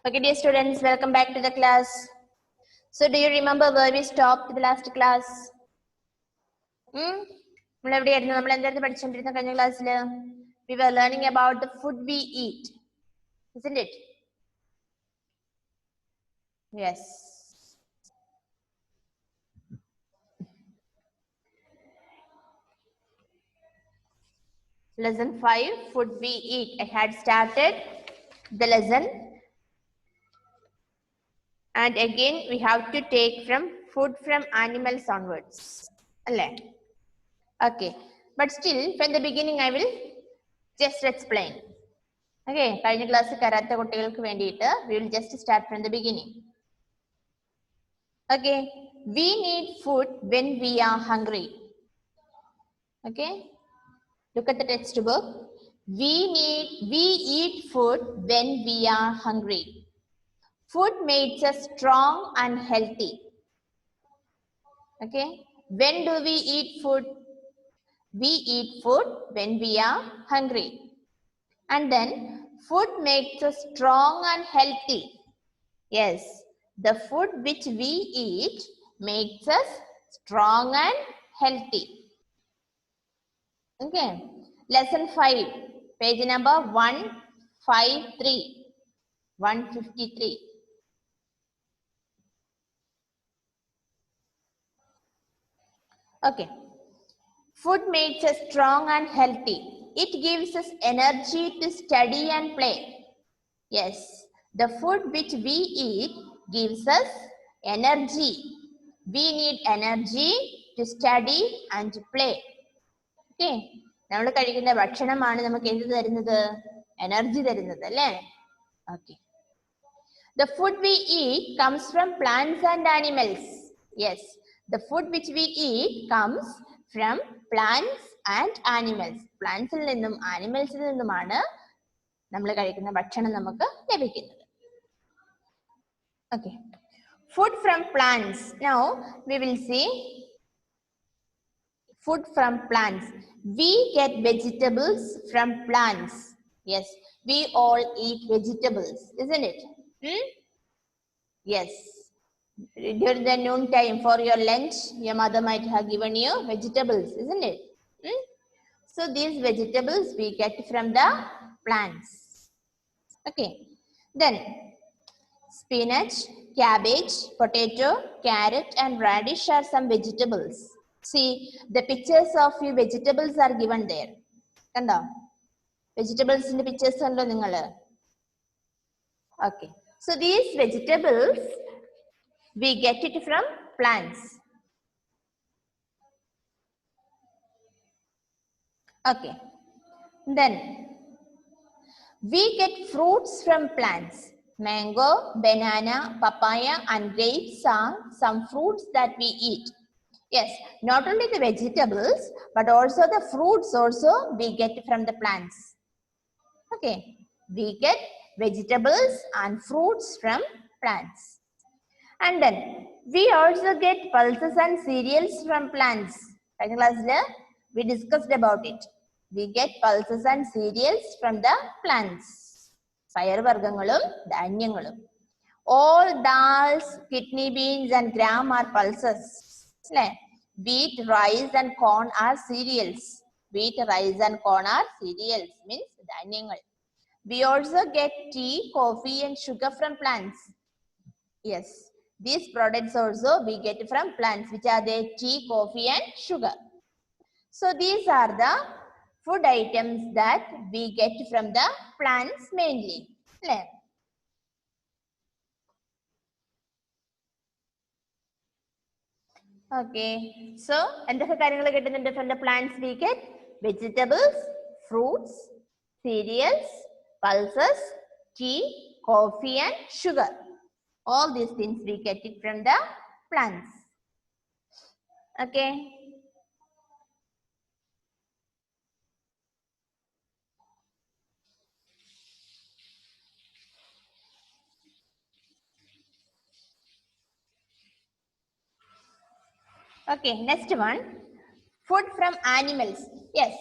Okay, dear students, welcome back to the class. So, do you remember where we stopped the last class? We were learning about the food we eat, isn't it? Yes. Lesson 5, food we eat. I had started the lesson. And again, we have to take from food from animals onwards. Okay. But still, from the beginning, I will just explain. Okay. We will just start from the beginning. Okay. We need food when we are hungry. Okay. Look at the textbook. We eat food when we are hungry. Food makes us strong and healthy. Okay. When do we eat food? We eat food when we are hungry. And then food makes us strong and healthy. Yes, the food which we eat makes us strong and healthy. Okay. Lesson 5, page number 153. 153. Okay. Food makes us strong and healthy. It gives us energy to study and play. Yes, the food which we eat gives us energy. We need energy to study and to play. Okay. നമ്മൾ കഴിക്കുന്ന ഭക്ഷണമാണ് നമുക്ക് എന്ത് തരുന്നത്? Energy തരുന്നത് അല്ലേ? Okay. The food we eat comes from plants and animals. Yes, the food which we eat comes from plants and animals. Plants ൽ നിന്നും animals ൽ നിന്നുമാണ് നമ്മൾ കഴിക്കുന്ന ഭക്ഷണം നമുക്ക് ലഭിക്കുന്നത്. Okay. Food from plants. Now we will see food from plants. We get vegetables from plants. Yes, we all eat vegetables, isn't it? Yes. During the noon time for your lunch, your mother might have given you vegetables, isn't it? So these vegetables we get from the plants. Okay. Then spinach, cabbage, potato, carrot and radish are some vegetables. See, the pictures of few vegetables are given there. Kanda? Vegetables in the pictures undo ningal. Okay. So these vegetables, we get it from plants. Okay. Then, we get fruits from plants. Mango, banana, papaya and grapes are some fruits that we eat. Yes, not only the vegetables, but also the fruits also we get from the plants. Okay, we get vegetables and fruits from plants. And then, we also get pulses and cereals from plants. In class, we discussed about it. We get pulses and cereals from the plants. Payarvargangalum, dhanyangalum. All dals, kidney beans and gram are pulses. Wheat, rice and corn are cereals. Wheat, rice and corn are cereals, means dhanyangal. We also get tea, coffee and sugar from plants. Yes, these products also we get from plants, which are the tea, coffee and sugar. So these are the food items that we get from the plants mainly. Okay, so എന്തൊക്കെ കാര്യങ്ങൾ കിട്ടുന്നുണ്ട് from the plants? We get vegetables, fruits, cereals, pulses, tea, coffee and sugar. All these things we get it from the plants. Okay. Okay, next one, food from animals. Yes,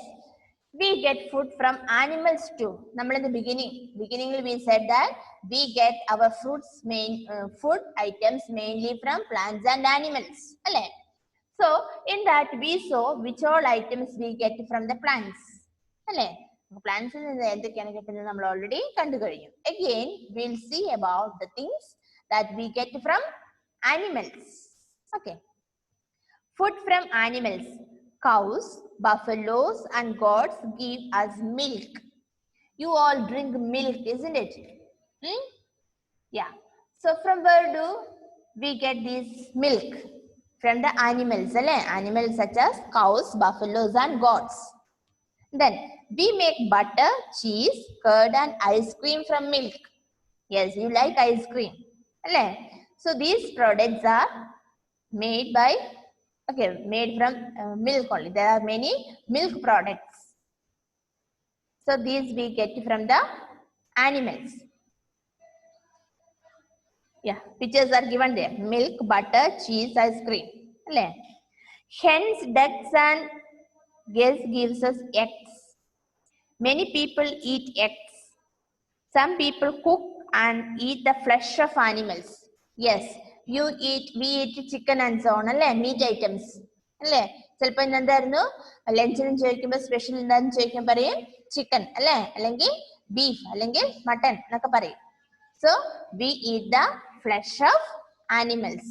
We get food from animals too. നമ്മൾ in the beginning we said that we get our food items mainly from plants and animals. അല്ലേ? So in that we saw which all items we get from the plants. അല്ലേ? Plants ൽ നിന്ന് എന്തൊക്കെയാണ് കിട്ടുന്നത് നമ്മൾ already കണ്ടു കഴിഞ്ഞു. Again we will see about the things that we get from animals. Okay. Food from animals. Cows, buffaloes, and goats give us milk. You all drink milk, isn't it? Yeah. So from where do we get this milk? From the animals, animals such as cows, buffaloes, and goats. Then we make butter, cheese, curd, and ice cream from milk. Yes, you like ice cream. So these products are made from milk only. There are many milk products. So these we get from the animals. Yeah, pictures are given there. Milk, butter, cheese, ice cream. Hens, ducks, and geese gives us eggs. Many people eat eggs. Some people cook and eat the flesh of animals. Yes, we eat chicken and so on, meat items. ചിലപ്പോൾ എന്തായിരുന്നു ലഞ്ചിനും ചോദിക്കുമ്പോൾ special എന്താണെന്ന് ചോദിക്കാൻ പറയും chicken അല്ലെങ്കിൽ beef അല്ലെങ്കിൽ mutton എന്നൊക്കെ പറയും. So we eat the flesh of animals.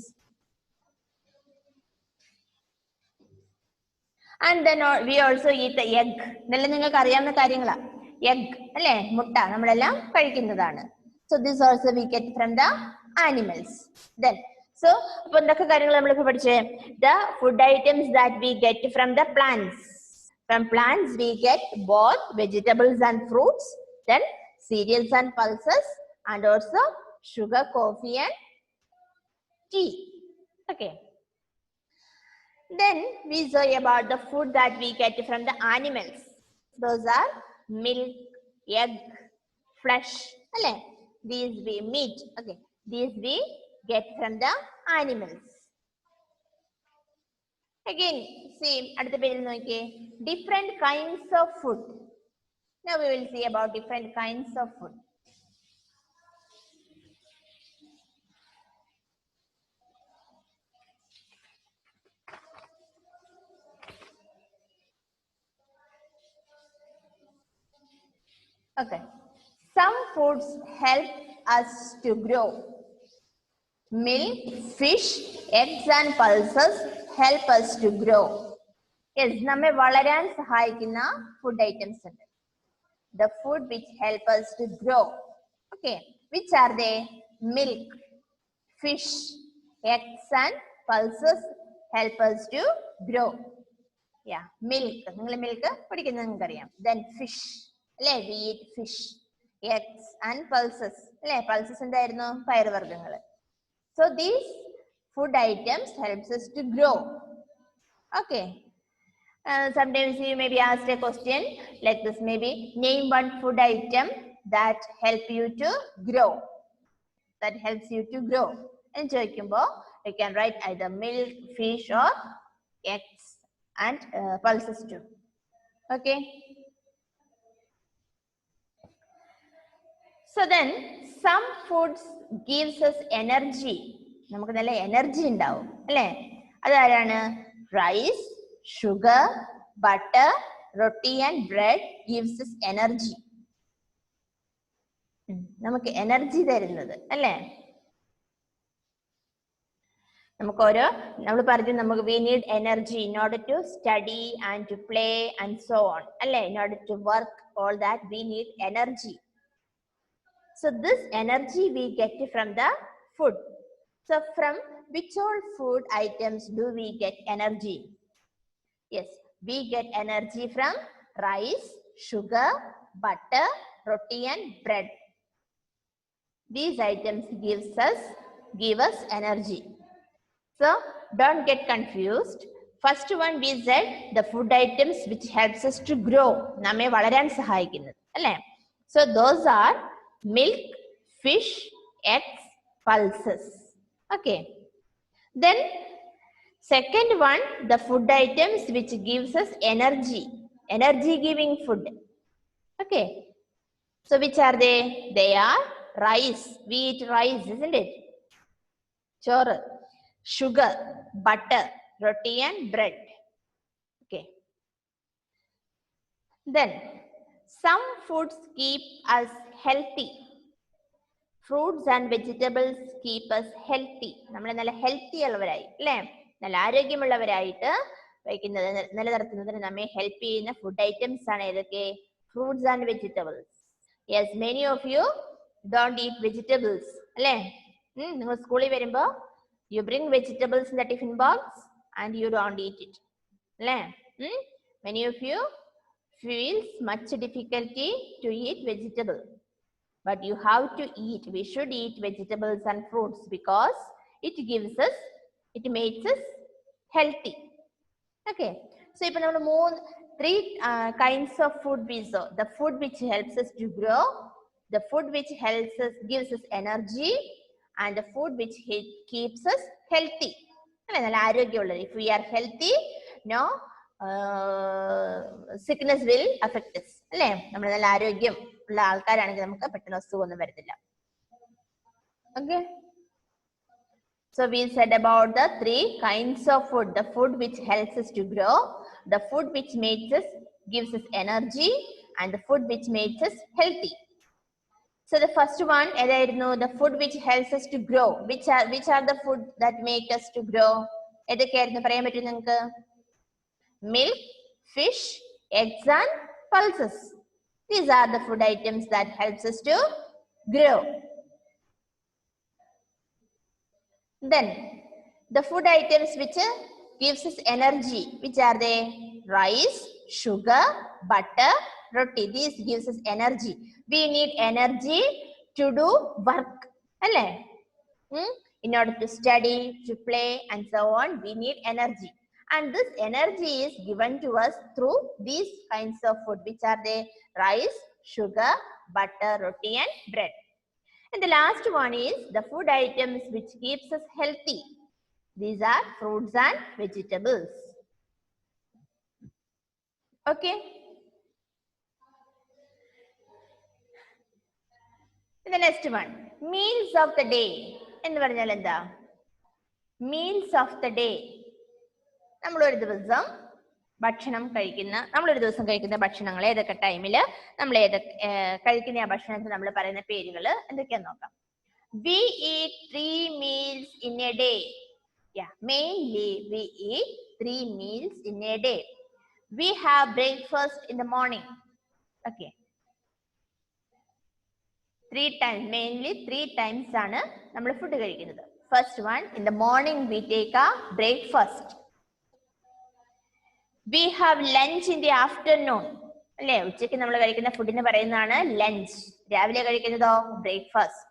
And then we also eat the egg. ഇതെല്ലാം നിങ്ങൾക്ക് അറിയാവുന്ന കാര്യങ്ങളാണ്. Egg, അല്ലേ? മുട്ട നമ്മളെല്ലാം കഴിക്കുന്നതാണ്. So this also we get from the animals. Then so അപ്പോൾ എന്തൊക്കെ കാര്യങ്ങൾ നമ്മളിപ്പോൾ പഠിച്ചേ? The food items that we get from the plants. From plants we get both vegetables and fruits, then cereals and pulses, and also sugar, coffee, and tea. Okay. Then we saw about the food that we get from the animals. Those are milk, egg, flesh. These we meat. Okay. These we get from the animals. Again, see at the page different kinds of food. Now we will see about different kinds of food. Okay. Some foods help us to grow. Milk, fish, eggs, and pulses help us to grow. Yes, നമ്മെ വളരാൻ സഹായിക്കുന്ന food items ഉണ്ട്. The food which help us to grow. Okay, which are they? Milk, fish, eggs, and pulses help us to grow. Yeah, milk. നിങ്ങൾ milk കുടിക്കുന്നത് നിങ്ങൾക്കറിയാം. Then fish. We eat fish, eggs, and pulses. Pulses എന്തായിരുന്നു? പയറുവർഗ്ഗങ്ങൾ. So these food items helps us to grow. Okay. Sometimes you may be asked a question like this, maybe name one food item that help you to grow. That helps you to grow. And ചോദിക്കുമ്പോൾ you can write either milk, fish, or eggs and pulses too. Okay. So then some foods gives us energy. നമുക്ക് നല്ല energy ഉണ്ടാവും അല്ലേ? അതാരാണ്? Rice, sugar, butter, roti, and bread gives us energy. നമുക്ക് energy തരുന്നത് അല്ലേ? നമ്മൾ പറഞ്ഞു നമുക്ക് we need energy in order to study and to play and so on. അല്ലേ? In order to work, all that we need energy. So this energy we get from the food. So from which all food items do we get energy? Yes, we get energy from rice, sugar, butter, roti, and bread. These items give us energy. So don't get confused. First one we said the food items which helps us to grow. നമ്മെ വളരാൻ സഹായിക്കുന്നത് അല്ലേ? So those are milk, fish, eggs, pulses. Okay. Then second one, the food items which gives us energy. energy giving food. Okay. So which are they? They are rice. We eat rice, isn't it? Chor, sugar, butter, roti and bread. Okay. Then some foods keep us healthy. Fruits and vegetables keep us healthy. നമ്മൾ നല്ല healthy ഉള്ളവരായി അല്ലേ, നല്ല ആരോഗ്യമുള്ളവരായിട്ട് വയ്ക്കുന്നത് നിലനിർത്തുന്നതിന് നമ്മെ help ചെയ്യുന്ന food items ആണ് ഏതൊക്കെ? Fruits and vegetables. Yes, many of you don't eat vegetables അല്ലേ? നിങ്ങൾ സ്കൂളിൽ വരുമ്പോൾ you bring vegetables in the tiffin box and you don't eat it അല്ലേ? Many of you feels much difficulty to eat vegetable. But you have to eat. We should eat vegetables and fruits because it gives us, it makes us healthy. Okay. So, if we three kinds of food we saw. The food which helps us to grow, the food which helps us, gives us energy, and the food which keeps us healthy. If we are healthy, no sickness will affect us. അല്ലേ? നമ്മൾ നല്ല ആരോഗ്യം ഉള്ള ആൾക്കാരാണെങ്കിൽ നമുക്ക് പെട്ടെന്ന് അസുഖമൊന്നും വരത്തില്ല. Okay. So we said about the three kinds of food. The food which helps us to grow, the food which makes us, gives us energy, and the food which makes us healthy. So the first one, the food which helps us to grow. Which are the food that make us to grow? ഏതൊക്കെയായിരുന്നു പറയാൻ പറ്റും നിങ്ങൾക്ക്? Milk, fish, eggs and pulses. These are the food items that helps us to grow. Then the food items which gives us energy, which are they? Rice, sugar, butter, roti. These gives us energy. We need energy to do work. In order to study, to play and so on, we need energy. And this energy is given to us through these kinds of food, which are the rice, sugar, butter, roti and bread. And the last one is the food items which keeps us healthy. These are fruits and vegetables. Okay. And the next one, meals of the day. Meals of the day. നമ്മളൊരു ദിവസം കഴിക്കുന്ന ഭക്ഷണങ്ങൾ ഏതൊക്കെ ടൈമിൽ നമ്മൾ കഴിക്കുന്ന ആ ഭക്ഷണത്തിന് നമ്മൾ പറയുന്ന പേരുകൾ എന്തൊക്കെയാന്ന് നോക്കാം. We eat 3 meals in a day. Yeah, mainly we eat 3 meals in a day. We have breakfast in the morning. Okay. 3 times, mainly 3 times ആണ് നമ്മൾ ഫുഡ് കഴിക്കുന്നത്. First one, in the morning we take a breakfast. We have lunch in the afternoon. അല്ലേ? ഉച്ചയ്ക്ക് നമ്മൾ കഴിക്കുന്ന ഫുഡിന് പറയുന്നതാണ് lunch. രാവിലെ കഴിക്കുന്നതോ breakfast.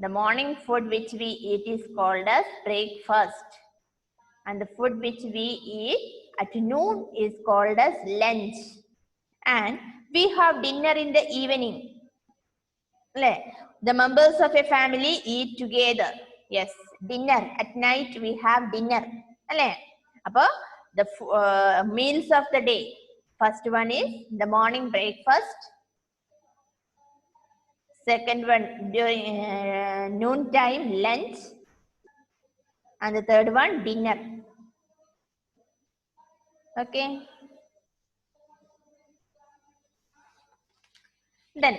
The morning food which we eat is called as breakfast. And the food which we eat at noon is called as lunch. And we have dinner in the evening. അല്ലേ? The members of a family eat together. Yes, dinner. At night we have dinner. അല്ലേ? അപ്പോൾ the meals of the day. First one is the morning breakfast. Second one during noon time lunch. And the third one dinner. Okay. Then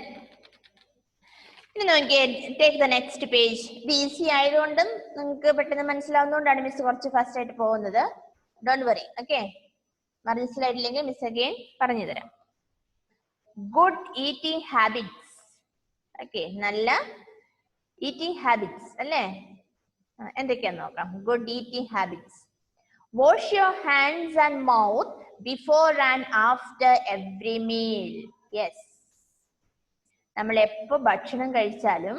take the next page. ഇത് easy ആയതുകൊണ്ടും നിങ്ങൾക്ക് പെട്ടെന്ന് മനസ്സിലാവുന്നതുകൊണ്ടാണ് miss കുറച്ച് fast ആയിട്ട് പോകുന്നത്. Don't worry. Okay. മനസ്സിലായിട്ടില്ലെങ്കിൽ miss again പറഞ്ഞു തരാം. Good eating habits. Okay. നല്ല eating habits അല്ലേ? എന്തൊക്കെയാന്ന് നോക്കാം. Good eating habits. Wash your hands and mouth before and after every meal. Yes. നമ്മൾ എപ്പോൾ ഭക്ഷണം കഴിച്ചാലും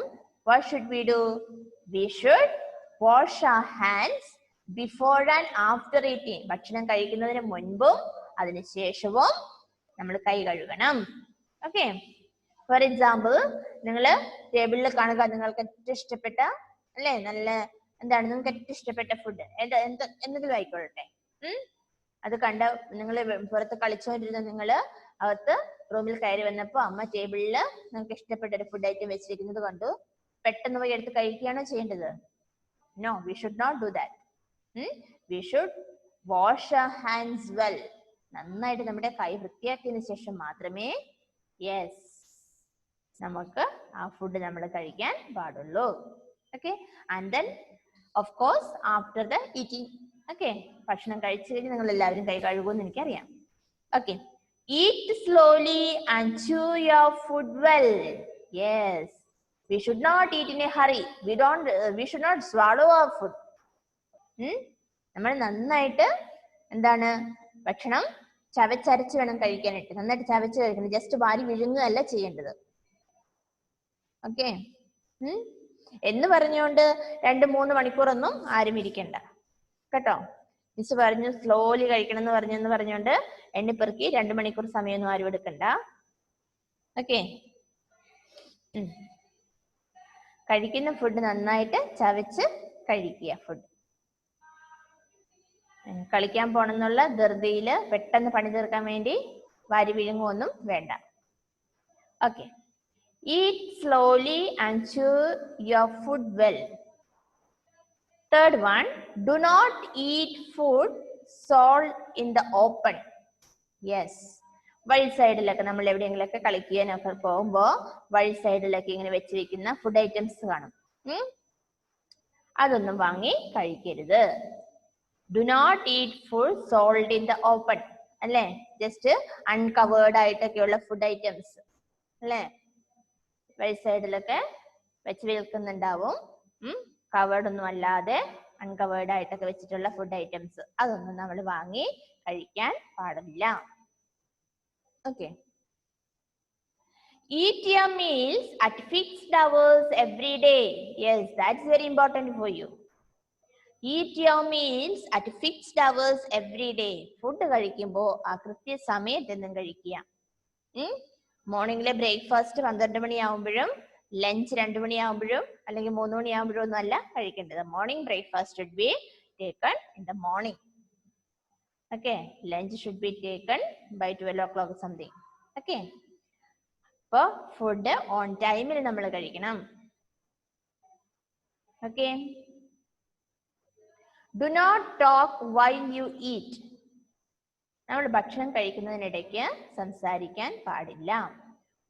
what should we do? We should wash our hands before and after eating. ഭക്ഷണം കഴിക്കുന്നതിന് മുൻപും അതിന് ശേഷവും നമ്മൾ കൈ കഴുകണം. ഓക്കെ. ഫോർ എക്സാമ്പിൾ, നിങ്ങൾ ടേബിളിൽ കാണുക, നിങ്ങൾക്ക് ഏറ്റവും ഇഷ്ടപ്പെട്ട അല്ലേ, നല്ല എന്താണ് നിങ്ങൾക്ക് ഏറ്റവും ഇഷ്ടപ്പെട്ട ഫുഡ് എന്തെങ്കിലും ആയിക്കൊള്ളട്ടെ. അത് കണ്ട നിങ്ങൾ പുറത്ത് കളിച്ചുകൊണ്ടിരുന്ന നിങ്ങൾ അകത്ത് റൂമിൽ കയറി വന്നപ്പോൾ അമ്മ ടേബിളിൽ നിങ്ങൾക്ക് ഇഷ്ടപ്പെട്ട ഒരു ഫുഡ് ഐറ്റം വെച്ചിരിക്കുന്നത് കണ്ടു. പെട്ടെന്ന് പോയി എടുത്ത് കഴിക്കുകയാണോ ചെയ്യേണ്ടത്? No, we should not do that. We should wash our hands well. നന്നായിട്ട് നമ്മുടെ കൈ വൃത്തിയാക്കിയതിനു ശേഷം മാത്രമേ നമുക്ക് ആ ഫുഡ് നമ്മൾ കഴിക്കാൻ പാടുള്ളൂ. Okay, and then of course after the eating. Okay, ഭക്ഷണം കഴിച്ചു കഴിഞ്ഞ് നിങ്ങൾ എല്ലാവരും കൈ കഴുകുമെന്ന് എനിക്കറിയാം. Okay, eat slowly and chew your food well. Yes, we should not eat in a hurry. We should not swallow our food. നമ്മൾ നന്നായിട്ട് എന്താണ് ഭക്ഷണം ചവച്ചരച്ച് വേണം കഴിക്കാനായിട്ട്. നന്നായിട്ട് ചവച്ച് കഴിക്കണം, ജസ്റ്റ് വാരി വിഴുങ്ങുകയല്ല ചെയ്യേണ്ടത്. ഓക്കെ, എന്ന് പറഞ്ഞുകൊണ്ട് 2-3 മണിക്കൂറൊന്നും ആരും ഇരിക്കണ്ട കേട്ടോ. മിസ് പറഞ്ഞു സ്ലോലി കഴിക്കണം എന്ന് പറഞ്ഞുകൊണ്ട് എണ്ണിപ്പെറുക്കി 2 മണിക്കൂർ സമയമൊന്നും ആരും എടുക്കണ്ട. ഓക്കെ, കഴിക്കുന്ന ഫുഡ് നന്നായിട്ട് ചവച്ച് കഴിക്കുക. ഫുഡ് കളിക്കാൻ പോണെന്നുള്ള ധൃതിയിൽ പെട്ടെന്ന് പണി തീർക്കാൻ വേണ്ടി വാരി വിഴുങ്ങൊന്നും വേണ്ട. Okay, eat slowly and chew your food well. Third one, do not eat food sold in the open. Yes, വഴി സൈഡിലൊക്കെ നമ്മൾ എവിടെയെങ്കിലൊക്കെ കളിക്കാനൊക്കെ പോകുമ്പോൾ വഴി സൈഡിലൊക്കെ ഇങ്ങനെ വെച്ചിരിക്കുന്ന ഫുഡ് ഐറ്റംസ് കാണും. അതൊന്നും വാങ്ങി കഴിക്കരുത്. Do not eat food sold in the open. അല്ലേ, ജസ്റ്റ് അൺകവേർഡ് ആയിട്ടൊക്കെയുള്ള ഫുഡ് ഐറ്റംസ് അല്ലേ വഴി സൈഡിലൊക്കെ വെച്ച് വിൽക്കുന്നുണ്ടാവും. കവേർഡ് ഒന്നും അല്ലാതെ അൺകവേർഡ് ആയിട്ടൊക്കെ വെച്ചിട്ടുള്ള ഫുഡ് ഐറ്റംസ് അതൊന്നും നമ്മൾ വാങ്ങി കഴിക്കാൻ പാടില്ല. Okay, eat your meals at fixed hours every day. Yes, that's very important for you. Eat your meals at fixed hours every day. Food കഴിക്കുമ്പോൾ ആ കൃത്യസമയത്തെന്നും കഴിക്കുക. മോർണിംഗിലെ ബ്രേക്ക്ഫാസ്റ്റ് 12 മണിയാവുമ്പോഴും ലഞ്ച് 2 മണിയാവുമ്പോഴും അല്ലെങ്കിൽ 3 മണിയാവുമ്പോഴും ഒന്നും അല്ല കഴിക്കേണ്ടത്. Morning breakfast should be taken in the morning. Okay, lunch should be taken by 12 o'clock something. Okay, അപ്പോ food on ടൈമിൽ നമ്മൾ കഴിക്കണം. Okay, do not talk while you eat. നമ്മൾ ഭക്ഷണം കഴിക്കുന്നതിനിടയ്ക്ക് സംസാരിക്കാൻ പാടില്ല.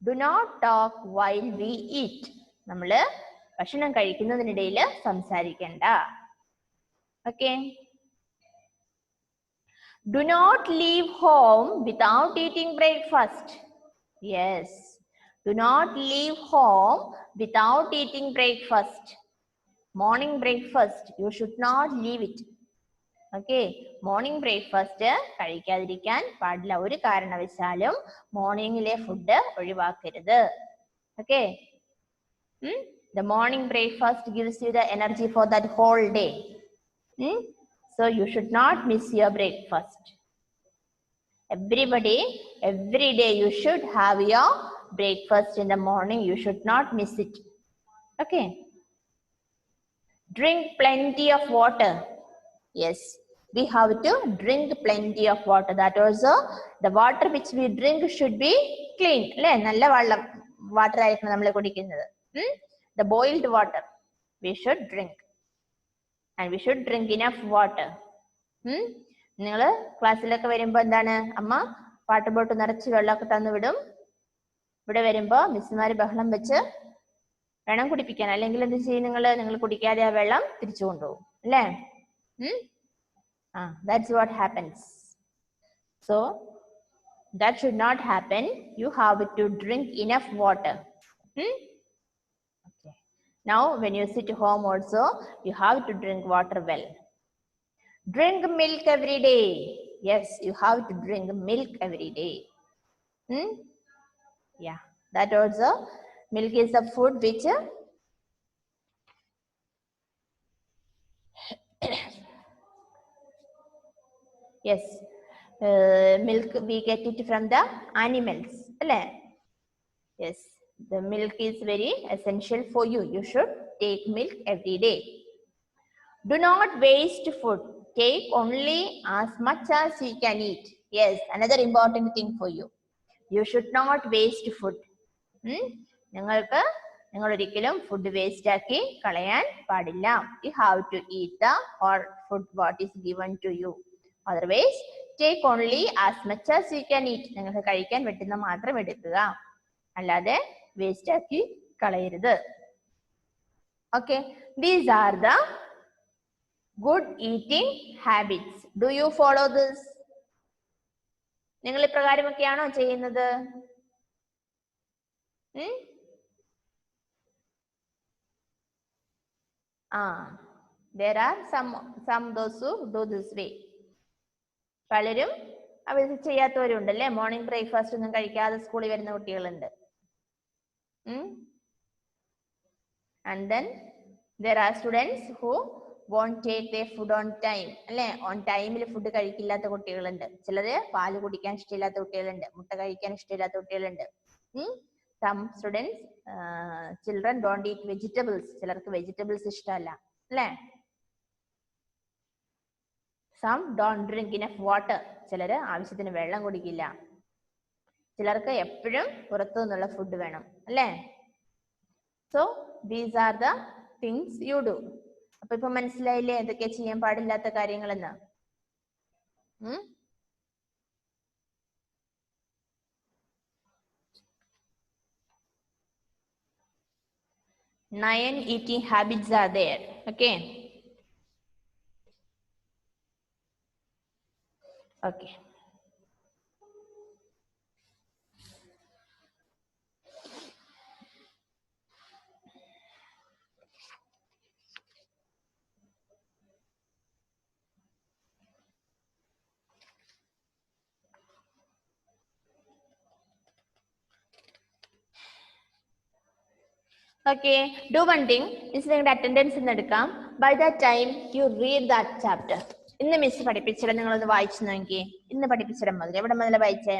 Do not talk while we eat. നമ്മൾ ഭക്ഷണം കഴിക്കുന്നതിനിടയിൽ സംസാരിക്കണ്ട. Okay, do not leave home without eating breakfast. Yes, do not leave home without eating breakfast. Morning breakfast you should not leave it. Okay, morning breakfast കഴിക്കാതിരിക്കാൻ പാടില്ല. ഒരു കാരണവശാലും മോർണിംഗിലെ food ഒഴിവാക്കരുത്. Okay, the morning breakfast gives you the energy for that whole day. So you should not miss your breakfast. Everybody, every day you should have your breakfast in the morning. You should not miss it. Okay, drink plenty of water. Yes, we have to drink plenty of water. That also, the water which we drink should be clean. അല്ലേ, നല്ല വെള്ളം water ആയിരിക്കണം നമ്മൾ കുടിക്കുന്നത്. The boiled water we should drink, and we should drink enough water. നിങ്ങൾ ക്ലാസ്സിലൊക്കെ വരുമ്പോ എന്താണ് അമ്മ വാട്ടർ ബോട്ടിൽ നിറച്ച് വെള്ളമൊക്കെ തന്നു വിടും. ഇവിടെ വരുമ്പോ മിസ്സുമാര് ബഹളം വെച്ച് വെള്ളം കുടിപ്പിക്കാൻ, അല്ലെങ്കിൽ എന്ത് ചെയ്യും നിങ്ങൾ കുടിക്കാതെ ആ വെള്ളം തിരിച്ചു കൊണ്ടുപോകും അല്ലേ. That's what happens. So that should not happen. You have to drink enough water. Okay. Now when you sit home also, you have to drink water well. Drink milk every day. Yes, you have to drink milk every day. Yeah, that also, milk is a food which yes, milk we get it from the animals. Yes, the milk is very essential for you. You should take milk every day. Do not waste food. Take only as much as you can eat. Yes, another important thing for you. You should not waste food. നിങ്ങൾ ഒരിക്കലും food waste ആക്കി കളയാൻ പാടില്ല. You have to eat the or food what is given to you. Otherwise, take only as much as you can eat. നിങ്ങൾക്ക് കഴിക്കാൻ പറ്റുന്ന മാത്രം എടുക്കുക, അല്ലാതെ വേസ്റ്റ് ആക്കി കളയരുത്. Okay, these are the good eating habits. Do you follow this? നിങ്ങൾ ഇപ്രകാരമൊക്കെയാണോ ചെയ്യുന്നത്? There are some those who do this way. പലരും അവർ ചെയ്യാത്തവരുണ്ടല്ലേ. മോർണിംഗ് ബ്രേക്ക്ഫാസ്റ്റ് ഒന്നും കഴിക്കാതെ സ്കൂളിൽ വരുന്ന കുട്ടികളുണ്ട്. And then there are students who won't take their food on time. അല്ലെ, on ടൈമിൽ ഫുഡ് കഴിക്കില്ലാത്ത കുട്ടികളുണ്ട്. ചിലര് പാല് കുടിക്കാൻ ഇഷ്ടമില്ലാത്ത കുട്ടികളുണ്ട്, മുട്ട കഴിക്കാൻ ഇഷ്ടമില്ലാത്ത കുട്ടികളുണ്ട്. Some students, children don't eat vegetables. ചിലർക്ക് വെജിറ്റബിൾസ് ഇഷ്ടമല്ല, അല്ലെ. Some don't drink enough water. ചിലര് ആവശ്യത്തിന് വെള്ളം കുടിക്കില്ല. ചിലർക്ക് എപ്പോഴും പുറത്തു നിന്നുള്ള ഫുഡ് വേണം, അല്ലെ. So these are the things you do. അപ്പൊ ഇപ്പൊ മനസ്സിലായില്ലേ എന്തൊക്കെ ചെയ്യാൻ പാടില്ലാത്ത കാര്യങ്ങളെന്ന്? Nine eating habits are there. Okay. Okay. Okay, do one thing. Is the attendance in the come. By that time, you read that chapter. In the miss പഠിപ്പിച്ചത് നിങ്ങളൊന്ന് വായിച്ചു നോക്കി. ഇന്ന് പഠിപ്പിച്ചത് മുതൽ എവിടെ മുതൽ വായിച്ചേ?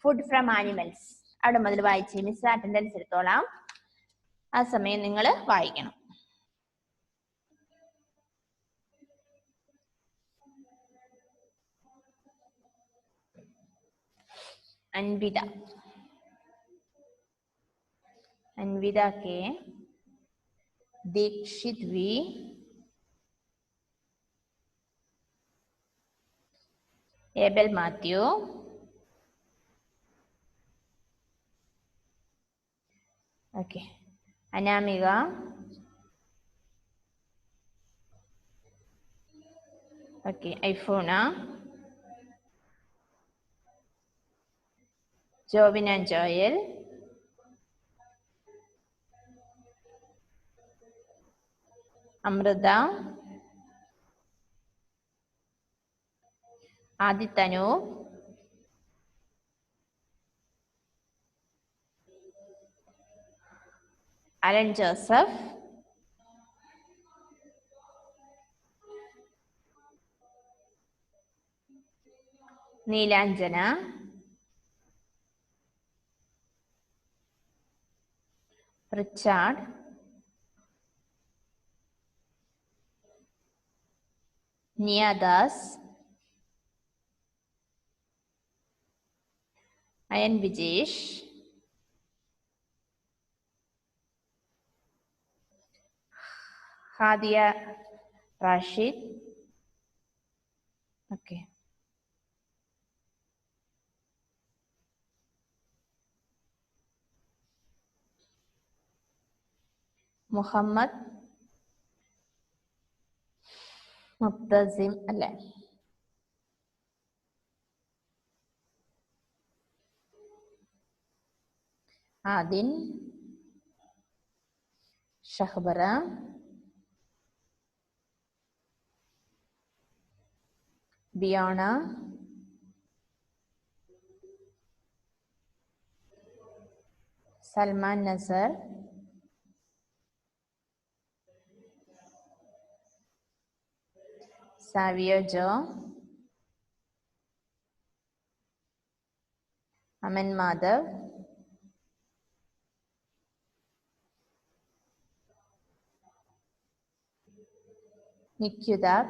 Food from animals. അവിടെ മുതൽ വായിച്ച് മിസ് അറ്റൻഡൻസ് എടുത്തോളാം. ആ സമയം നിങ്ങൾ വായിക്കണം. Anvida K, Dikshit V, Abel Mathew, okay, Anamika, okay, ऐफोना, Jovin and Joel, Amrita, Aditanu, Alan Joseph, Neelanjana, Richard, Niyadas, Ayan Vijesh, Hadiya Rashid, okay, Muhammad Mubtasim अल्ले, आदिन, शहबरा, बियाना, सलमान नजर, सावियो जो, अमन माधव, निक्युदाब,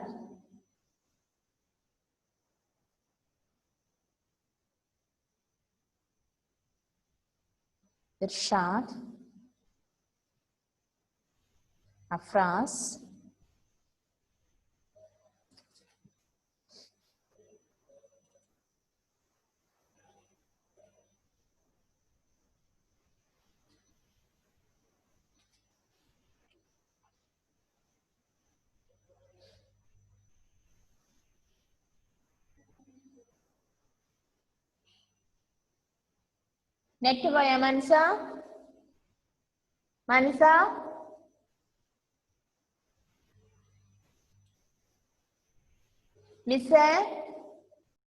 Irshad, Afras, നെറ്റ് പോയാ മനസ? മനസ? മിസ്സേ